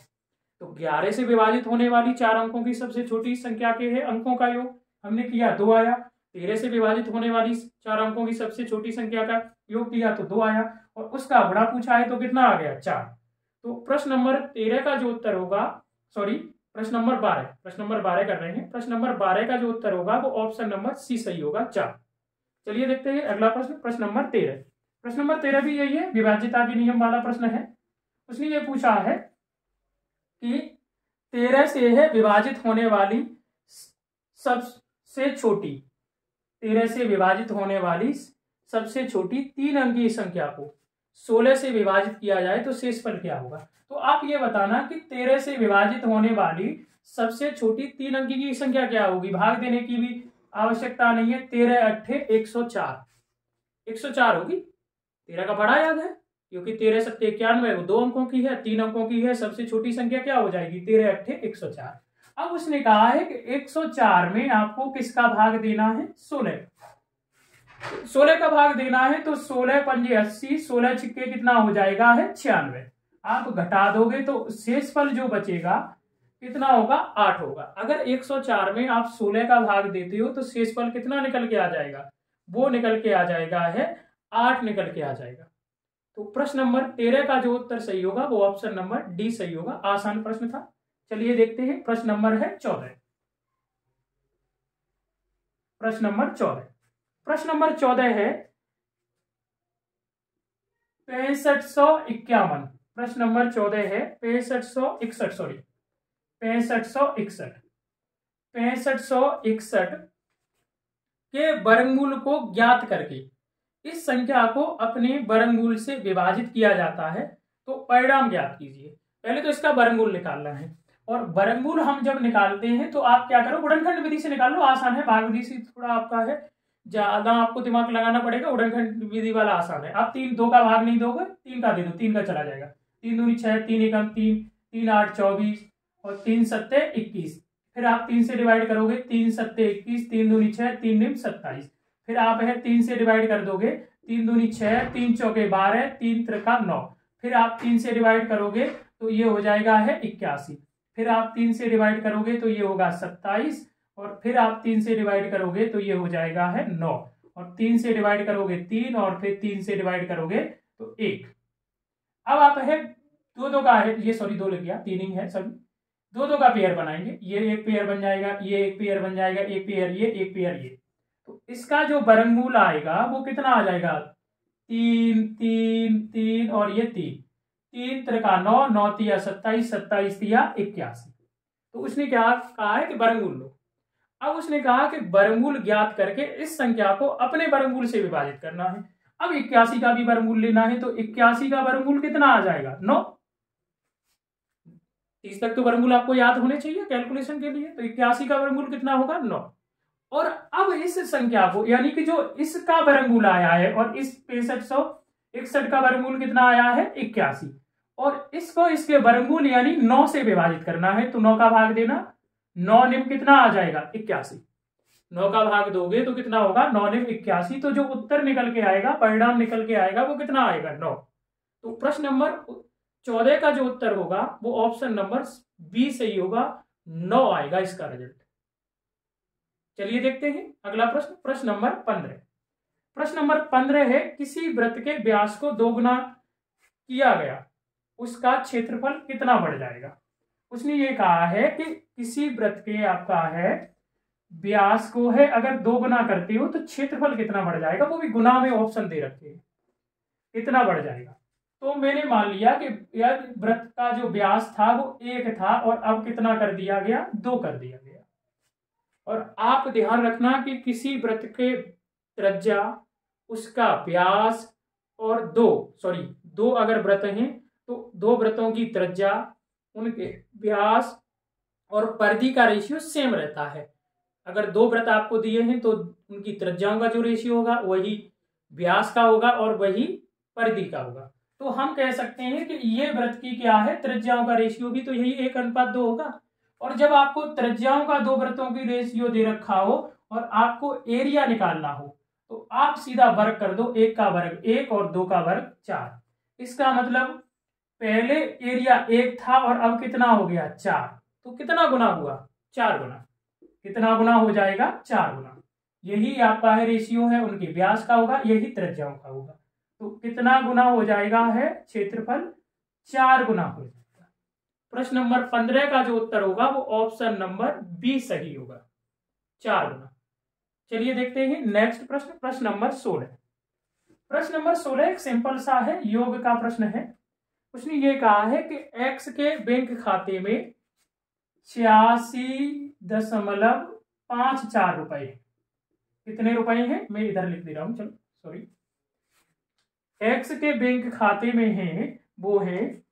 तो 11 से विभाजित होने वाली 4 अंकों की सबसे छोटी संख्या के है अंकों का योग हमने किया 2 आया। 13 से विभाजित होने वाली 4 अंकों की सबसे छोटी संख्या का योग किया तो 2 आया और उसका गुणा पूछा है तो कितना आ गया 4। तो प्रश्न नंबर 13 का जो उत्तर होगा, सॉरी प्रश्न नंबर 12 कर रहे हैं। प्रश्न नंबर 12 का जो उत्तर होगा वो ऑप्शन नंबर सी सही होगा 4। चलिए देखते हैं अगला प्रश्न, प्रश्न नंबर 13। प्रश्न नंबर 13 भी यही है, विभाज्यता के नियम वाला प्रश्न है। उसने ये पूछा है कि 13 से है विभाजित होने वाली सबसे छोटी 13 से विभाजित होने वाली सबसे छोटी 3 अंकीय संख्या को 16 से विभाजित किया जाए तो शेषफल क्या होगा। तो आप ये बताना कि 13 से विभाजित होने वाली सबसे छोटी 3 अंकी की संख्या क्या होगी। भाग देने की भी आवश्यकता नहीं है। 13 8 104 होगी। 13 का बड़ा याद है क्योंकि 13 7 91 वो 2 अंकों की है, 3 अंकों की है। सबसे छोटी संख्या क्या हो जाएगी 13 8 104। अब उसने कहा है कि 104 में आपको किसका भाग देना है 16 का भाग देना है। तो 16 पंजे 80, 16 छिक्के कितना हो जाएगा है 96। आप घटा दोगे तो शेषफल जो बचेगा कितना होगा 8 होगा। अगर 104 में आप 16 का भाग देते हो तो शेषफल कितना निकल के आ जाएगा, वो निकल के आ जाएगा है 8 निकल के आ जाएगा। तो प्रश्न नंबर 13 का जो उत्तर सही होगा वो ऑप्शन नंबर डी सही होगा। आसान प्रश्न था। चलिए देखते हैं प्रश्न नंबर है 14। प्रश्न नंबर 14, प्रश्न नंबर 14 है 6551। प्रश्न नंबर 14 है 6561, सॉरी 6561 के वर्गमूल को ज्ञात करके इस संख्या को अपने वर्गमूल से विभाजित किया जाता है तो परिणाम ज्ञात कीजिए। पहले तो इसका वर्गमूल निकालना है, और वर्गमूल हम जब निकालते हैं तो आप क्या करो, गुणनखंड विधि से निकाल लो, आसान है। भाग विधि से थोड़ा आपका है, ज्यादा आपको दिमाग लगाना पड़ेगा। गुणनखंड विधि वाला आसान है। आप 3 2 का भाग नहीं दोगे, 3 का दे दो, 3 का चला जाएगा। 3 दूनी 6, 3 एकम 3, 3 8 24 और 3 सत्ते 21। फिर आप 3 से डिवाइड करोगे, 3 सत्ते 21, 3 दूनी 6, 3 निम 27। फिर आप है 3 से डिवाइड कर दोगे, 3 दूनी 6, 3 चौके 12, 3 त्रिका 9। फिर आप 3 से डिवाइड करोगे तो ये हो जाएगा है 81। फिर आप 3 से डिवाइड करोगे तो ये होगा 27, और फिर आप 3 से डिवाइड करोगे तो ये हो जाएगा है 9, और 3 से डिवाइड करोगे 3, और फिर 3 से डिवाइड करोगे तो 1। अब आप है 2 का है, ये सॉरी 2 लिख गया, 3 ही है सभी। 2 का पेयर बनाएंगे, ये एक पेयर बन जाएगा, ये एक पेयर बन जाएगा, एक पेयर ये, एक पेयर ये। तो इसका जो वर्गमूल आएगा वो कितना आ जाएगा, 3 3 3 और ये 3, 3 त्रिका 9, 9 तिया 27, 27 तिया 81। तो उसने क्या कहा है कि वर्गमूल लो। अब उसने कहा कि वर्गमूल ज्ञात करके इस संख्या को अपने वर्गमूल से विभाजित करना है। अब 81 का भी वर्गमूल लेना है, तो 81 का वर्गमूल कितना आ जाएगा, 9। 30 तक तो वर्गमूल आपको याद होने चाहिए कैलकुलेशन के लिए। तो 81 का वर्गमूल कितना होगा, 9। और अब इस संख्या को, यानी कि जो इसका वर्गमूल आया है और इस 6561 का वर्गमूल कितना आया है, 81, और इसको इसके वर्गमूल यानी 9 से विभाजित करना है। तो 9 का भाग देना, 9 निम कितना आ जाएगा, 81। 9 का भाग दोगे तो कितना होगा, 9 निम 81। तो जो उत्तर निकल के आएगा, परिणाम निकल के आएगा, वो कितना आएगा, 9। तो प्रश्न नंबर 14 का जो उत्तर होगा वो ऑप्शन नंबर बी सही होगा, 9 आएगा इसका रिजल्ट। चलिए देखते हैं अगला प्रश्न, प्रश्न नंबर 15। प्रश्न नंबर 15 है, किसी वृत्त के व्यास को 2 गुना किया गया, उसका क्षेत्रफल कितना बढ़ जाएगा। उसने ये कहा है कि किसी वृत्त के आपका है व्यास को है अगर 2 गुना करते हो तो क्षेत्रफल कितना बढ़ जाएगा, वो भी गुना में ऑप्शन दे रखे हैं, कितना बढ़ जाएगा। तो मैंने मान लिया कि यदि वृत्त का जो व्यास था वो 1 था और अब कितना कर दिया गया, 2 कर दिया गया। और आप ध्यान रखना कि किसी वृत्त के त्रिज्या, उसका व्यास और दो अगर वृत्त हैं तो 2 वृत्तों की त्रिज्या, उनके व्यास और परिधि का रेशियो सेम रहता है। अगर 2 वृत्त आपको दिए हैं तो उनकी त्रिज्याओं का जो रेशियो होगा वही व्यास का होगा और वही परिधि का होगा। तो हम कह सकते हैं कि ये वृत्त की क्या है, त्रिज्याओं का रेशियो भी तो यही 1:2 होगा। और जब आपको त्रिज्याओं का 2 वृत्तों की रेशियो दे रखा हो और आपको एरिया निकालना हो तो आप सीधा वर्ग कर दो, 1 का वर्ग 1 और 2 का वर्ग 4। इसका मतलब पहले एरिया 1 था और अब कितना हो गया, 4। तो कितना गुना हुआ, 4 गुना। कितना गुना हो जाएगा, 4 गुना। यही आपका है रेशियो है, उनके व्यास का होगा, यही त्रिज्याओं का होगा। तो कितना गुना हो जाएगा है क्षेत्रफल, 4 गुना हो जाएगा। प्रश्न नंबर 15 का जो उत्तर होगा वो ऑप्शन नंबर बी सही होगा, 4 गुना। चलिए देखते हैं नेक्स्ट प्रश्न, प्रश्न नंबर 16। प्रश्न नंबर 16 एक सिंपल सा है, योग का प्रश्न है। उसने ये कहा है कि एक्स के बैंक खाते में 86.54 रुपए, कितने रुपए हैं, मैं इधर लिख दे रहा हूं, चलो सॉरी। एक्स के बैंक खाते में है वो है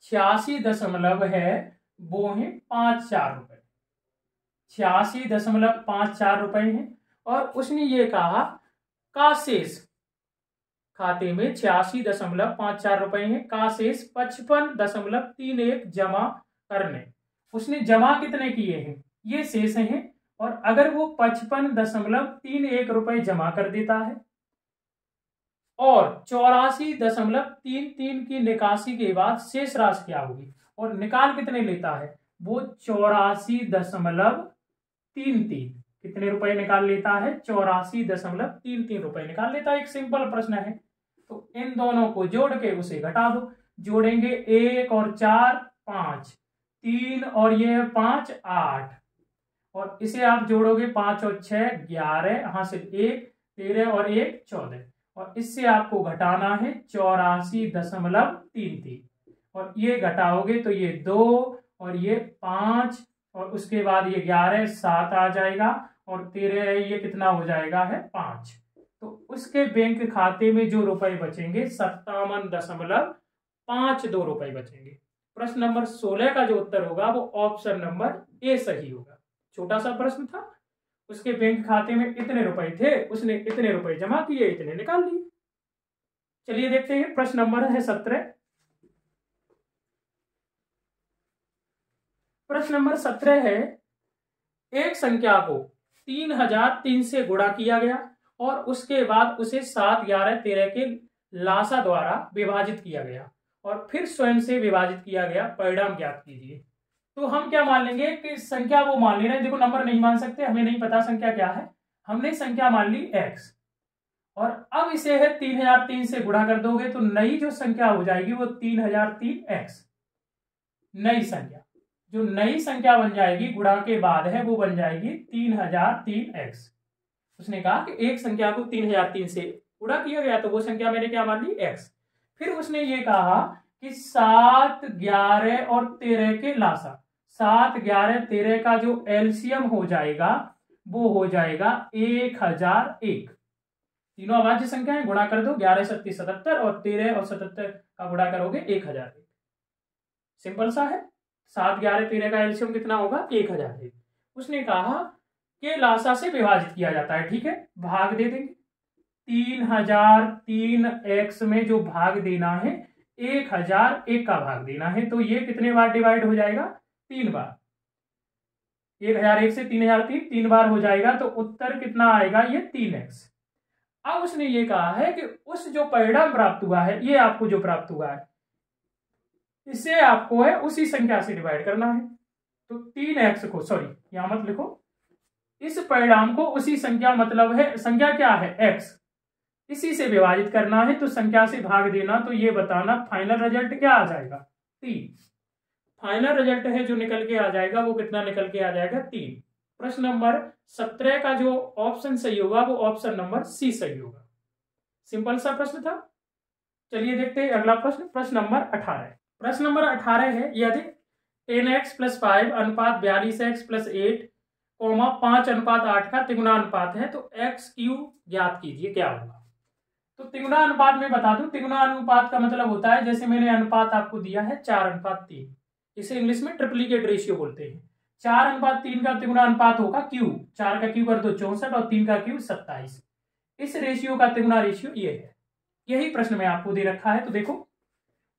86 है वो है 54 रुपए, 86.54 रुपए है। और उसने ये कहा का शेष खाते में 86.54 रुपए है, का शेष 55.31 जमा करने। उसने जमा कितने किए हैं, ये शेष हैं, और अगर वो 55.31 रुपए जमा कर देता है और 84.33 की निकासी के बाद शेष राशि क्या होगी, और निकाल कितने लेता है, वो 84.33, कितने रुपए निकाल लेता है, 84.33 रुपए निकाल लेता है। एक सिंपल प्रश्न है। तो इन दोनों को जोड़ के उसे घटा दो, जोड़ेंगे 1 और 4 5, 3 और ये 5 8, और इसे आप जोड़ोगे 5 और 6 11, यहां से 1 13 और 1 14, और इससे आपको घटाना है 84.33, और ये घटाओगे तो ये 2 और ये 5 और उसके बाद ये 11 7 आ जाएगा, और 13 ये कितना हो जाएगा है 5। तो उसके बैंक खाते में जो रुपए बचेंगे 57.52 रुपए बचेंगे। प्रश्न नंबर 16 का जो उत्तर होगा वो ऑप्शन नंबर ए सही होगा। छोटा सा प्रश्न था, उसके बैंक खाते में इतने रुपए थे, उसने इतने रुपए जमा किए, इतने निकाल लिए। चलिए देखते हैं प्रश्न नंबर है 17। प्रश्न नंबर 17 है, एक संख्या को 3003 से गुणा किया गया और उसके बाद उसे 7, 11, 13 के लासा द्वारा विभाजित किया गया और फिर स्वयं से विभाजित किया गया, परिणाम ज्ञात कीजिए। तो हम क्या मान लेंगे कि संख्या वो मान ले रहे हैं, देखो नंबर नहीं मान सकते, हमें नहीं पता संख्या क्या है, हमने संख्या मान ली x और अब इसे है 3003 से गुणा कर दोगे तो नई जो संख्या हो जाएगी वो 3003x। नई संख्या, जो नई संख्या बन जाएगी गुणा के बाद है वो बन जाएगी 3003x। उसने कहा कि एक संख्या को 3003 से गुणा किया गया तो वो संख्या मैंने क्या मान ली x। फिर उसने ये कहा कि 7, 11 और 13 के लासा, 7, 11, 13 का जो एलसीएम हो जाएगा वो हो जाएगा 1001। तीनों अभाज्य संख्या है, गुणा कर दो, 11 7 77 और 13 और 77 का गुणा करोगे 1001। सिंपल सा है। 7, 11, 13 का एलसीएम कितना होगा 1001। उसने कहा कि लासा से विभाजित किया जाता है, ठीक है, भाग दे देंगे। 3003x में जो भाग देना है 1001 का भाग देना है, तो ये कितने बार डिवाइड हो जाएगा 3 बार। 1001 से 3003 3 बार हो जाएगा तो उत्तर कितना आएगा ये 3x। अब उसने ये कहा है कि उस जो परिणाम प्राप्त हुआ है, ये आपको जो प्राप्त हुआ है इसे आपको है उसी संख्या से डिवाइड करना है। तो 3x को, सॉरी यहां मत लिखो, इस परिणाम को उसी संख्या, मतलब है संख्या क्या है x, इसी से विभाजित करना है, तो संख्या से भाग देना, तो ये बताना फाइनल रिजल्ट क्या आ जाएगा 3। फाइनल रिजल्ट है जो निकल के आ जाएगा वो कितना निकल के आ जाएगा 3। प्रश्न नंबर 17 का जो ऑप्शन सही होगा वो ऑप्शन नंबर सी सही होगा। सिंपल सा प्रश्न था। चलिए देखते हैं अगला प्रश्न, प्रश्न नंबर 18। प्रश्न नंबर 18 है, यदि 10x + 5 अनुपात 42x + 8, 5:8 का तिगुणानुपात है तो x³ ज्ञात कीजिए, क्या होगा। तो तिगुणानुपात में बता दूं, तिगुणानुपात का मतलब होता है, जैसे मैंने अनुपात आपको दिया है 4:3, इसे इंग्लिश में ट्रिप्लिकेट रेशियो बोलते हैं। 4:3 का तिगुणानुपात होगा क्यू, 4 का क्यू कर दो 64 और 3 का क्यू 27। इस रेशियो का तिगुना रेशियो ये है। यही प्रश्न में आपको दे रखा है। तो देखो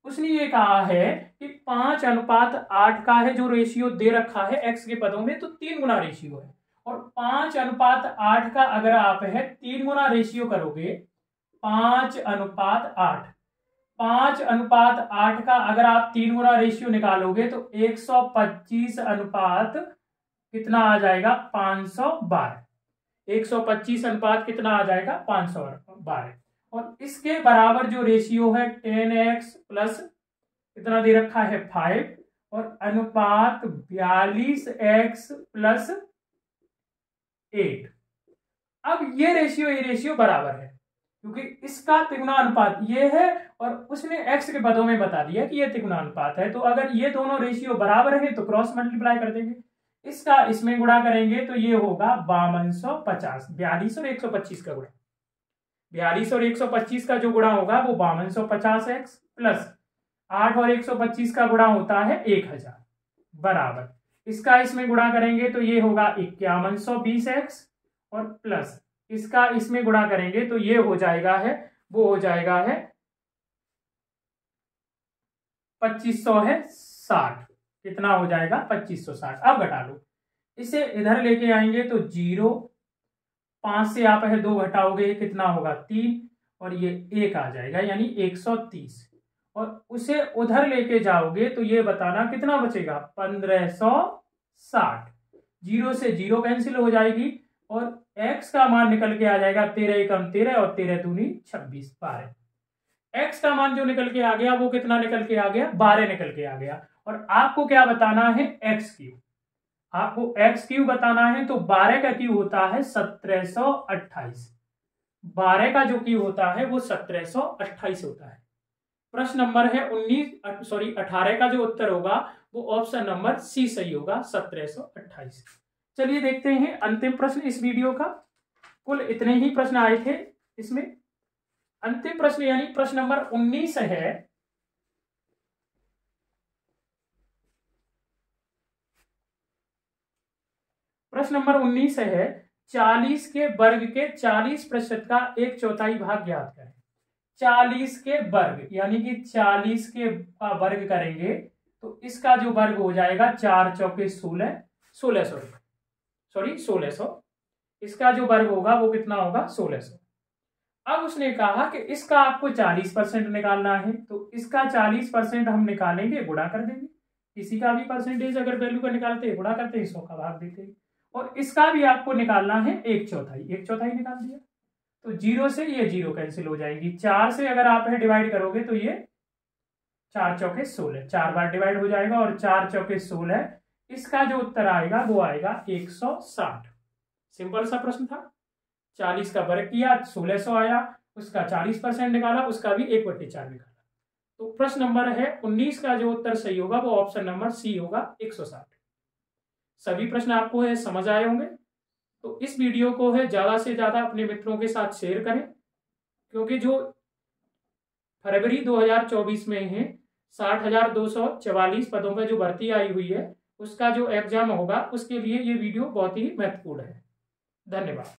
उसने ये कहा है कि 5:8 का है जो रेशियो दे रखा है x के पदों में, तो 3 गुना रेशियो है। और 5:8 का अगर आप है 3 गुना रेशियो करोगे, 5:8, 5:8 का अगर आप 3 गुना रेशियो निकालोगे तो 125 अनुपात कितना आ जाएगा 512। 125 अनुपात कितना आ जाएगा 512। और इसके बराबर जो रेशियो है 10x प्लस कितना दे रखा है 5 और अनुपात 42x + 8। अब ये रेशियो बराबर है क्योंकि इसका तिगुणानुपात ये है और उसने x के पदों में बता दिया कि ये तिगुणानुपात है। तो अगर ये दोनों रेशियो बराबर है तो क्रॉस मल्टीप्लाई कर देंगे, इसका इसमें गुणा करेंगे तो ये होगा 5250। 42 और 125 का गुणा, 42 और 125 का जो गुणा होगा वो 5250x प्लस 8 और 125 का गुणा होता है 1000 बराबर, इसका इसमें गुणा करेंगे तो ये होगा 5120x और प्लस इसका इसमें गुणा करेंगे तो ये हो जाएगा है, वो हो जाएगा है 2560। कितना हो जाएगा 2560। अब घटा लो, इसे इधर लेके आएंगे तो 0, 5 से आप है 2 घटाओगे कितना होगा 3 और ये 1 आ जाएगा यानी 130। और उसे उधर लेके जाओगे तो ये बताना कितना बचेगा 1560। 0 से 0 कैंसिल हो जाएगी और x का मान निकल के आ जाएगा 13 एकम 13 और 13 दूनी 26 12। x का मान जो निकल के आ गया वो कितना निकल के आ गया 12 निकल के आ गया। और आपको क्या बताना है x³, आपको x³ बताना है तो 12 का क्यू होता है 1728। 12 का जो क्यू होता है वो 1728 होता है। प्रश्न नंबर है 18 का जो उत्तर होगा वो ऑप्शन नंबर सी सही होगा 1728। चलिए देखते हैं अंतिम प्रश्न इस वीडियो का। कुल इतने ही प्रश्न आए थे इसमें। अंतिम प्रश्न यानी प्रश्न नंबर 19 है। प्रश्न नंबर 19 है 40 के वर्ग के 40% का 1/4 भाग ज्ञात करें। 40 के वर्ग यानी कि 40 के वर्ग करेंगे तो इसका जो वर्ग हो जाएगा 4 चौके 1600। इसका जो वर्ग होगा वो कितना होगा 1600। अब उसने कहा कि इसका आपको 40% निकालना है, तो इसका 40% हम निकालेंगे, गुणा कर देंगे। किसी का भी परसेंटेज अगर वैल्यू का निकालते हैं गुणा करते हैं, 100 का भाग देते हैं। और इसका भी आपको निकालना है 1/4। 1/4 निकाल दिया तो 0 से ये 0 कैंसिल हो जाएगी। 4 से अगर आप डिवाइड करोगे तो ये 4 चौके 16, 4 बार डिवाइड हो जाएगा और 4 चौके 16। इसका जो उत्तर आएगा वो आएगा 160। सिंपल सा प्रश्न था। 40 का वर्ग किया 1600 आया, उसका 40% निकाला, उसका भी 1/4 निकाला। तो प्रश्न नंबर है 19 का जो उत्तर सही होगा वो ऑप्शन नंबर सी होगा 160। सभी प्रश्न आपको है समझ आए होंगे। तो इस वीडियो को है ज्यादा से ज्यादा अपने मित्रों के साथ शेयर करें, क्योंकि जो फरवरी 2024 में है 60,244 पदों पर जो भर्ती आई हुई है उसका जो एग्जाम होगा उसके लिए ये वीडियो बहुत ही महत्वपूर्ण है। धन्यवाद।